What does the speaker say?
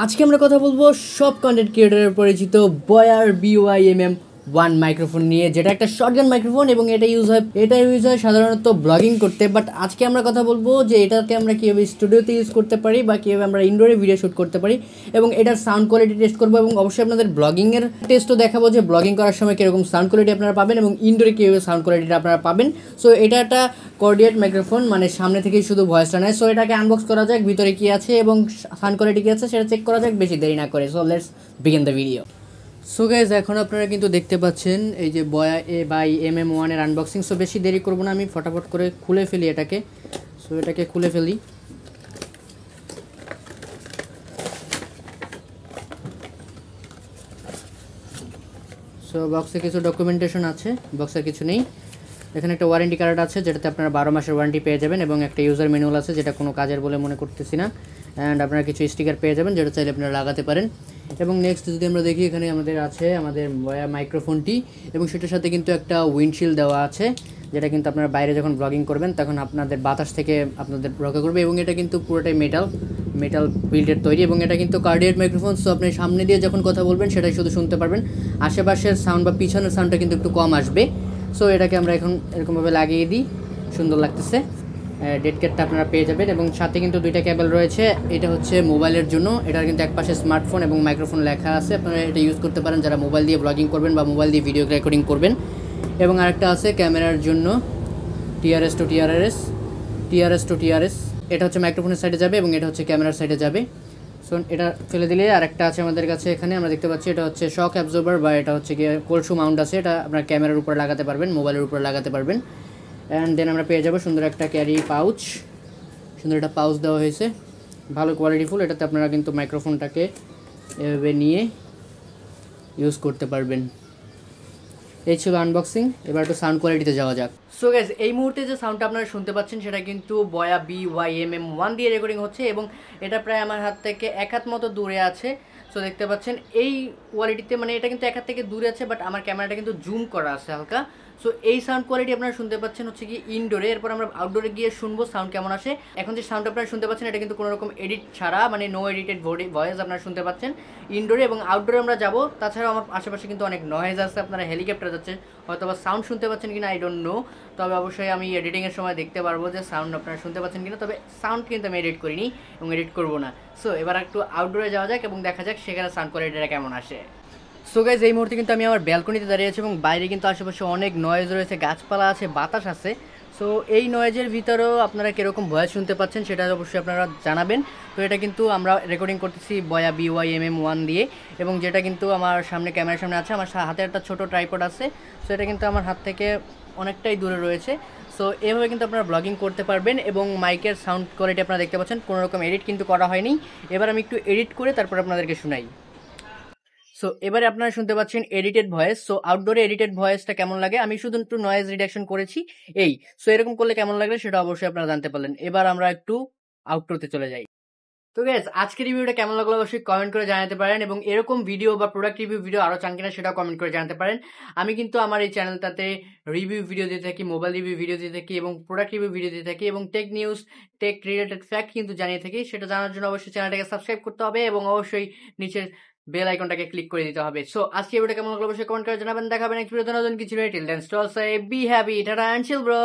আজকে আমরা কথা বলবো সব কন্টেন্ট ক্রিয়েটরের পরিচিত বয়ার BYMM-1 মাইক্রোফোন নিয়ে, যেটা একটা শর্টগান মাইক্রোফোন এবং এটা ইউজ হয় সাধারণত ব্লগিং করতে। বাট আজকে আমরা কথা বলবো যে এটাকে আমরা কীভাবে স্টুডিওতে ইউজ করতে পারি বা কীভাবে আমরা ইনডোরে ভিডিও শ্যুট করতে পারি এবং এটার সাউন্ড কোয়ালিটি টেস্ট করবো এবং অবশ্যই আপনাদের ব্লগিংয়ের টেস্টও দেখাবো যে ব্লগিং করার সময় কীরকম সাউন্ড কোয়ালিটি আপনারা পাবেন এবং ইনডোরে কীভাবে সাউন্ড কোয়ালিটিটা আপনারা পাবেন। সো এটা একটা কর্ডিয়েট মাইক্রোফোন, মানে সামনে থেকেই শুধু ভয়েসটা নেয়। সো এটাকে আনবক্স করা যাক, ভিতরে কী আছে এবং সাউন্ড কোয়ালিটি কী আছে সেটা চেক করা যাক বেশি দেরি না করে। So let's begin the video. So guys, এখন আপনারা কিন্তু দেখতে পাচ্ছেন এই যে বয়া BYMM-1 এর আনবক্সিং। সো বেশি দেরি করবো না, আমি ফটাফট করে খুলে ফেলি এটাকে। সো এটাকে খুলে ফেলি। সো বক্সে কিছু ডকুমেন্টেশন আছে, বক্সে কিছু নেই। এখানে একটা ওয়ারেন্টি কার্ড আছে যেটাতে আপনারা 12 মাসের ওয়ারেন্টি পেয়ে যাবেন এবং একটা ইউজার ম্যানুয়াল আছে যেটা কোনো কাজের বলে মনে করতেছি না। অ্যান্ড আপনারা কিছু স্টিকার পেয়ে যাবেন যেটা চাইলে আপনারা লাগাতে পারেন। এবং নেক্সট যদি আমরা দেখি, এখানে আমাদের আছে আমাদের বয়া মাইক্রোফোনটি এবং সেটার সাথে কিন্তু একটা উইন্ডশিল্ড দেওয়া আছে, যেটা কিন্তু আপনারা বাইরে যখন ব্লগিং করবেন তখন আপনাদের বাতাস থেকে আপনাদের রক্ষা করবে। এবং এটা কিন্তু পুরোটাই মেটাল বিল্ডের তৈরি এবং এটা কিন্তু কার্ডিয়েট মাইক্রোফোন। সো আপনি সামনে দিয়ে যখন কথা বলবেন সেটাই শুধু শুনতে পারবেন, আশেপাশের সাউন্ড বা পিছনের সাউন্ডটা কিন্তু একটু কম আসবে। সো এটাকে আমরা এখন এরকমভাবে লাগিয়ে দিই, সুন্দর লাগতেছে। ডেড ক্যাটটা আপনারা পেয়ে যাবেন এবং সাথে কিন্তু দুইটা কেবল রয়েছে। এটা হচ্ছে মোবাইলের জন্য, এটার কিন্তু একপাশে স্মার্টফোন এবং মাইক্রোফোন লেখা আছে, আপনারা এটা ইউজ করতে পারেন যারা মোবাইল দিয়ে ব্লগিং করবেন বা মোবাইল দিয়ে ভিডিও রেকর্ডিং করবেন। এবং আরেকটা আছে ক্যামেরার জন্য, TRS to TRS। এটা হচ্ছে মাইক্রোফোনের সাইডে যাবে এবং এটা হচ্ছে ক্যামেরার সাইডে যাবে। সো এটা ফেলে দিলে আরেকটা আছে আমাদের কাছে, এখানে আমরা দেখতে পাচ্ছি এটা হচ্ছে শক অ্যাবজর্বার বা এটা হচ্ছে গিয়ে কোলসু মাউন্ট আছে, এটা আপনার ক্যামেরার উপরে লাগাতে পারবেন, মোবাইলের উপরে লাগাতে পারবেন। অ্যান্ড দেন আমরা পেয়ে যাবো সুন্দর একটা ক্যারি পাউচ, সুন্দর একটা পাউচ দেওয়া হয়েছে, ভালো কোয়ালিটিফুল। এটাতে আপনারা কিন্তু মাইক্রোফোনটাকে এভাবে নিয়ে ইউজ করতে পারবেন। এই ছিল আনবক্সিং। এবার একটু সাউন্ড কোয়ালিটিতে যাওয়া যাক। সো গাইজ, এই মুহূর্তে যে সাউন্ডটা আপনারা শুনতে পাচ্ছেন সেটা কিন্তু বয়া BYMM-1 দিয়ে রেকর্ডিং হচ্ছে এবং এটা প্রায় আমার হাত থেকে এক হাত মতো দূরে আছে। সো দেখতে পাচ্ছেন এই কোয়ালিটিতে, মানে এটা কিন্তু এক হাত থেকে দূরে আছে বাট আমার ক্যামেরাটা কিন্তু জুম করা আছে হালকা। সো এই সাউন্ড কোয়ালিটি আপনারা শুনতে পাচ্ছেন হচ্ছে কি ইনডোরে। এরপর আমরা আউটডোরে গিয়ে শুনবো সাউন্ড কেমন আসে। এখন যে সাউন্ড আপনারা শুনতে পাচ্ছেন এটা কিন্তু কোনো রকম এডিট ছাড়া, মানে নো এডিটেড ভয়েস আপনারা শুনতে পাচ্ছেন ইনডোরে। এবং আউটডোরে আমরা যাবো, তাছাড়াও আমার আশেপাশে কিন্তু অনেক নয়েজ আছে, আপনারা হেলিকপ্টার যাচ্ছে হয়তো বা সাউন্ড শুনতে পাচ্ছেন কিনা আই ডোন্ট নো। তবে অবশ্যই আমি এডিটিংয়ের সময় দেখতে পারবো যে সাউন্ড আপনারা শুনতে পাচ্ছেন কিনা। তবে সাউন্ড কিন্তু আমি এডিট করিনি এবং এডিট করবো না। সো এবার একটু আউটডোরে যাওয়া যাক এবং দেখা যাক সেখানে সাউন্ড কোয়ালিটিটা কেমন আসে। সো গাইজ, এই মুহূর্তে কিন্তু আমি আমার ব্যালকনিতে দাঁড়িয়ে আছি এবং বাইরে কিন্তু আশেপাশে অনেক নয়েজ রয়েছে, গাছপালা আছে, বাতাস আছে। সো এই নয়েজের ভিতরেও আপনারা কীরকম ভয়েস শুনতে পাচ্ছেন সেটা অবশ্যই আপনারা জানাবেন। তো এটা কিন্তু আমরা রেকর্ডিং করতেছি বয়া BYMM-1 দিয়ে এবং যেটা কিন্তু আমার সামনে ক্যামেরার সামনে আছে, আমার হাতে একটা ছোটো ট্রাইপড আছে। সো এটা কিন্তু আমার হাত থেকে অনেকটাই দূরে রয়েছে। সো এভাবে কিন্তু আপনারা ব্লগিং করতে পারবেন এবং মাইকের সাউন্ড কোয়ালিটি আপনারা দেখতে পাচ্ছেন, কোনো রকম এডিট কিন্তু করা হয়নি। এবার আমি একটু এডিট করে তারপর আপনাদেরকে শোনাই। সো এবারে আপনারা শুনতে পাচ্ছেন এডিটেড ভয়েস। সো আউটডোরে এডিটেড ভয়েসটা কেমন লাগে, আমি শুধু একটু নয়েজ রিডাকশন করেছি এই। সো এরকম করলে কেমন লাগবে সেটা অবশ্যই আপনারা জানতে পারলেন। এবার আমরা একটু আউটডোরতে চলে যাই। তো গাইস, আজকের রিভিউটা কেমন লাগলো অবশ্যই কমেন্ট করে জানাতে পারেন এবং এরকম ভিডিও বা প্রোডাক্ট রিভিউ ভিডিও আরও চান কিনা সেটাও কমেন্ট করে জানাতে পারেন। আমি কিন্তু আমার এই চ্যানেলটাতে রিভিউ ভিডিও দিয়ে থাকি, মোবাইল রিভিউ ভিডিও দিয়ে থাকি এবং প্রোডাক্ট রিভিউ ভিডিও দিয়ে থাকি এবং tech news, tech related fact কিন্তু জানিয়ে থাকি। সেটা জানার জন্য অবশ্যই চ্যানেলটাকে সাবস্ক্রাইব করতে হবে এবং অবশ্যই নিচের বেল আইকনটাকে ক্লিক করে দিতে হবে। সো আজকে ভিডিওটা কেমন লাগলো অবশ্যই কমেন্ট করে জানাবেন। দেখাবেন নেক্সট ভিডিওতে নতুন কিছু। Till then stay safe, be happy, tata and chill bro.